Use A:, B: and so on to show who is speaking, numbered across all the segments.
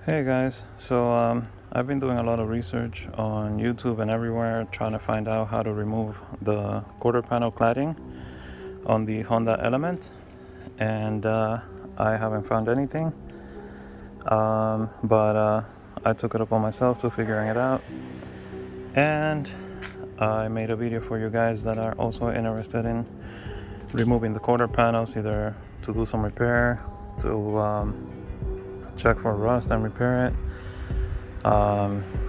A: Hey guys, so I've been doing a lot of research on YouTube and everywhere trying to find out how to remove the quarter panel cladding on the Honda Element, and I haven't found anything. But I took it upon myself to figuring it out, and I made a video for you guys that are also interested in removing the quarter panels, either to do some repair, to check for rust and repair it.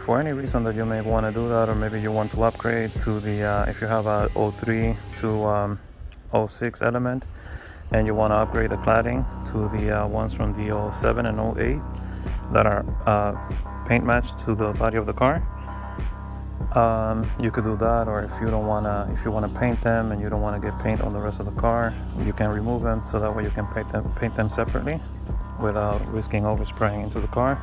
A: For any reason that you may want to do that, or maybe you want to upgrade to the if you have a '03 to '06 Element and you want to upgrade the cladding to the ones from the '07 and '08 that are paint matched to the body of the car, you could do that. Or if you don't want to, if you want to paint them and you don't want to get paint on the rest of the car, you can remove them, so that way you can paint them separately without risking overspraying into the car.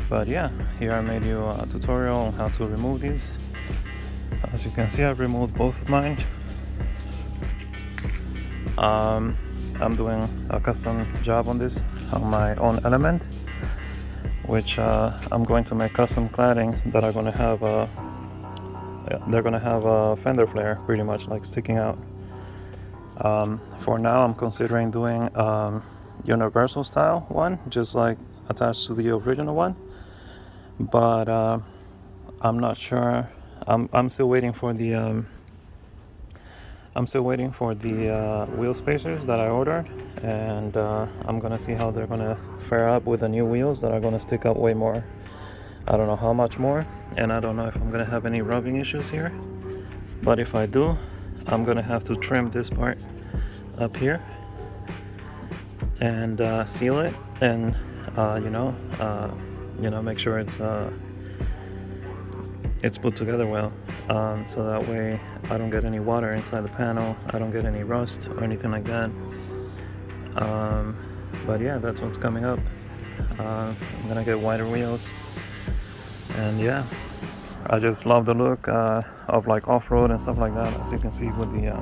A: But yeah, here I made you a tutorial on how to remove these. As you can see, I've removed both of mine. I'm doing a custom job on this on my own Element, which I'm going to make custom claddings that are going to have a fender flare pretty much like sticking out. For now, I'm considering doing universal style one, just like attached to the original one, but I'm not sure. I'm still waiting for the wheel spacers that I ordered, and I'm gonna see how they're gonna fare up with the new wheels that are gonna stick up way more. I don't know how much more, and I don't know if I'm gonna have any rubbing issues here, but if I do, I'm gonna have to trim this part up here and seal it, and make sure it's put together well, so that way I don't get any water inside the panel, I don't get any rust or anything like that. But yeah, that's what's coming up. I'm gonna get wider wheels, and yeah, I just love the look of like off-road and stuff like that, as you can see with the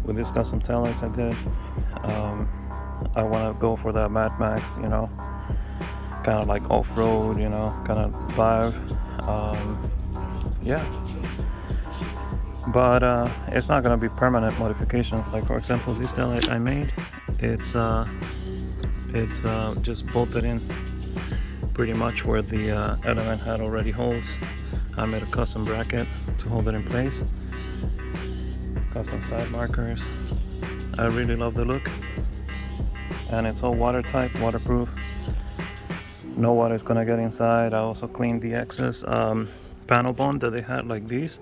A: with this custom taillights I did. I want to go for that Mad Max, kind of like off-road, kind of vibe. Yeah, but it's not gonna be permanent modifications. Like, for example, this taillight I made, it's just bolted in pretty much where the Element had already holes. I made a custom bracket to hold it in place, custom side markers. I really love the look, and it's all watertight, waterproof. No water is gonna get inside. I also cleaned the excess panel bond that they had, like these,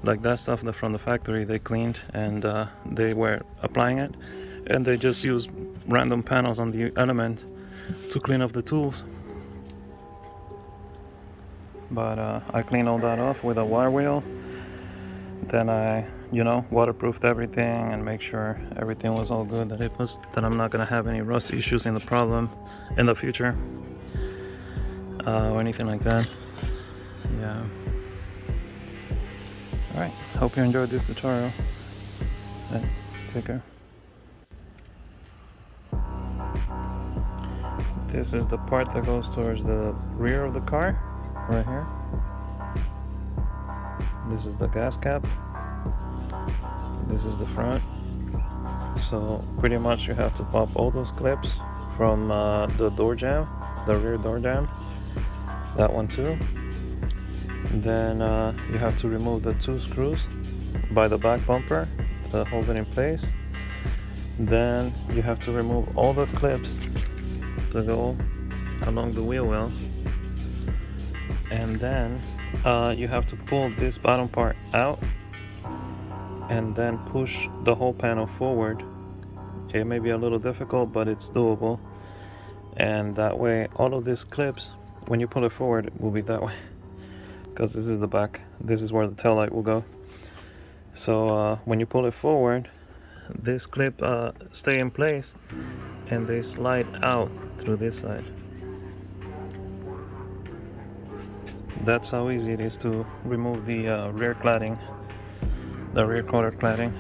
A: like that stuff that from the factory they cleaned, and they were applying it, and they just used random panels on the Element to clean up the tools. But I cleaned all that off with a wire wheel. Then I waterproofed everything and make sure everything was all good, that I'm not gonna have any rust issues in the future, or anything like that. Yeah. Alright, hope you enjoyed this tutorial, and take care. This is the part that goes towards the rear of the car, right here. This is the gas cap. This is the front. So pretty much you have to pop all those clips from the door jamb, the rear door jamb, that one too. Then you have to remove the 2 screws by the back bumper to hold it in place. Then you have to remove all the clips that go along the wheel well, and then you have to pull this bottom part out and then push the whole panel forward. It may be a little difficult, but it's doable, and that way all of these clips, when you pull it forward, it will be that way, because this is the back, this is where the tail light will go. So when you pull it forward, this clip stay in place and they slide out through this side. That's how easy it is to remove the rear cladding, the rear quarter cladding.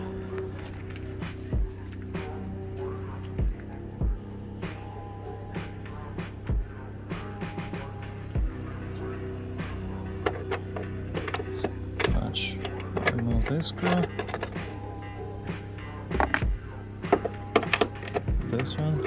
A: this screw, this one,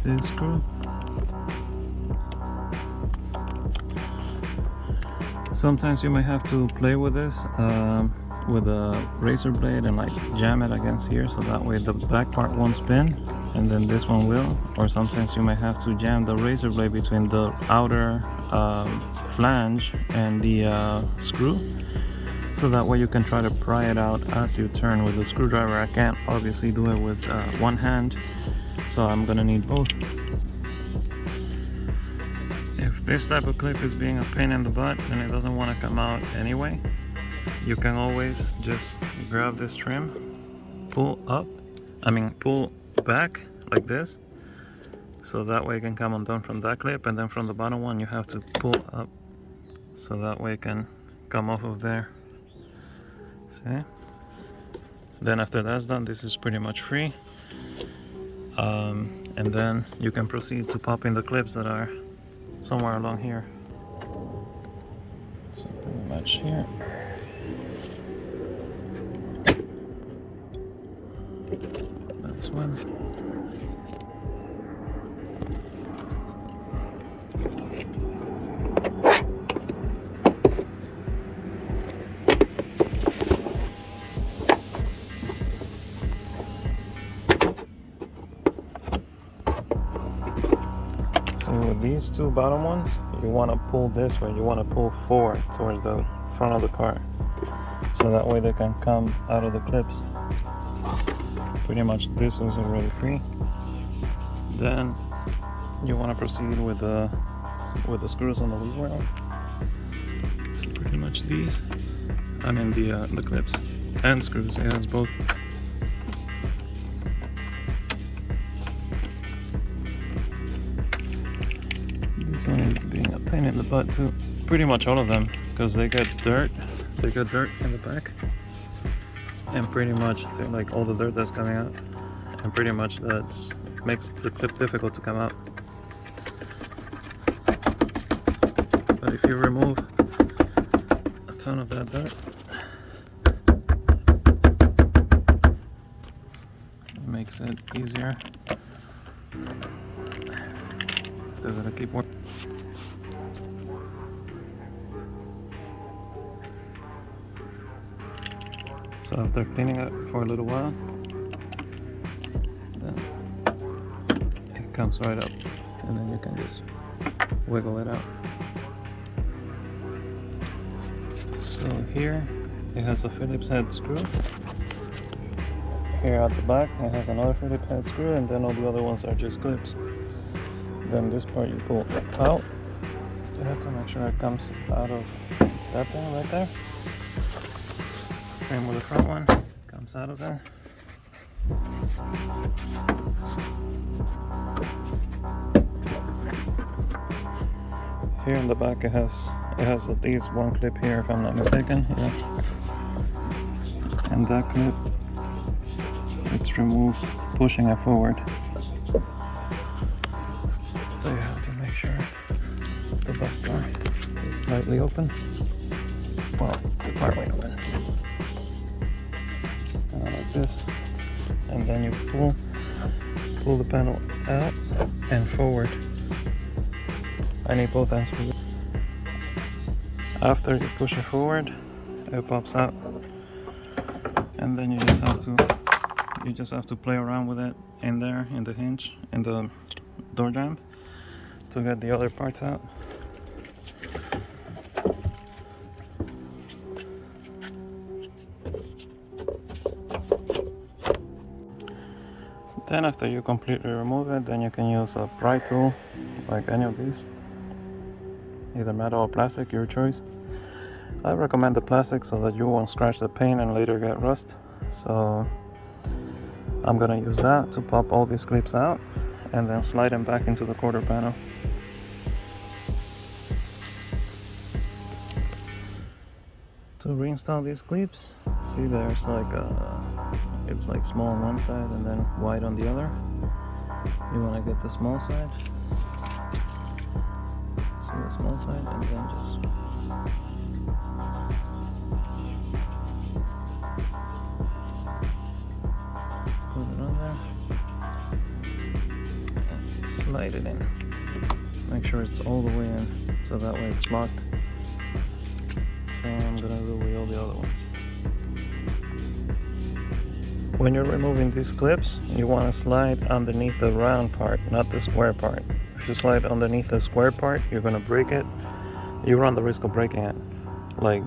A: this screw. Sometimes you may have to play with this with a razor blade and like jam it against here, so that way the back part won't spin and then this one will. Or sometimes you may have to jam the razor blade between the outer flange and the screw, so that way you can try to pry it out as you turn with the screwdriver. I can't obviously do it with one hand, so I'm gonna need both. If this type of clip is being a pain in the butt and it doesn't want to come out anyway, you can always just grab this trim, pull back like this, so that way it can come undone from that clip, and then from the bottom one you have to pull up so that way it can come off of there. See? Then after that's done, this is pretty much free, and then you can proceed to pop in the clips that are somewhere along here. So pretty much here. That's one. So these two bottom ones, you want to pull this way. You want to pull forward towards the front of the car, so that way they can come out of the clips. Pretty much this is already free. Then you want to proceed with the screws on the wheel well. So pretty much these, I mean the clips and screws. It has both. This one is being a pain in the butt too. Pretty much all of them, because they get dirt. They get dirt in the back, and pretty much see, like all the dirt that's coming out, and pretty much that makes the clip difficult to come out. But if you remove a ton of that dirt, it makes it easier. Still gonna keep working. So after cleaning it for a little while, then it comes right up, and then you can just wiggle it out. So here it has a Phillips head screw. Here at the back it has another Phillips head screw, and then all the other ones are just clips. Then this part you pull out. You have to make sure it comes out of that thing right there. Same with the front one, comes out of there. Here in the back it has at least one clip here, if I'm not mistaken. Yeah. And that clip, it's removed pushing it forward. So you have to make sure the back door is slightly open. Well, partly open. Like this, and then you pull the panel out and forward. I need both ends for this. After you push it forward, it pops out, and then you just have to play around with it in there, in the hinge, in the door jamb, to get the other parts out. Then after you completely remove it, then you can use a pry tool, like any of these, either metal or plastic, your choice. I recommend the plastic so that you won't scratch the paint and later get rust. So I'm gonna use that to pop all these clips out and then slide them back into the quarter panel. To reinstall these clips, see there's like it's like small on one side and then wide on the other. You want to get the small side. See the small side and then just put it on there and slide it in. Make sure it's all the way in so that way it's locked. So I'm gonna do with all the other ones. When you're removing these clips, you want to slide underneath the round part, not the square part. If you slide underneath the square part, you're gonna break it. You run the risk of breaking it, like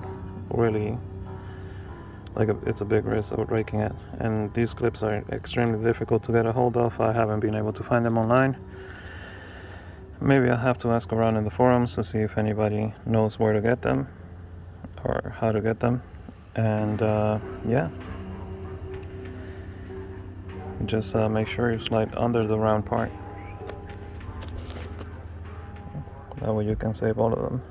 A: really, like it's a big risk of breaking it. And these clips are extremely difficult to get a hold of. I haven't been able to find them online. Maybe I'll have to ask around in the forums to see if anybody knows where to get them or how to get them. And yeah, just make sure you slide under the round part. That way you can save all of them.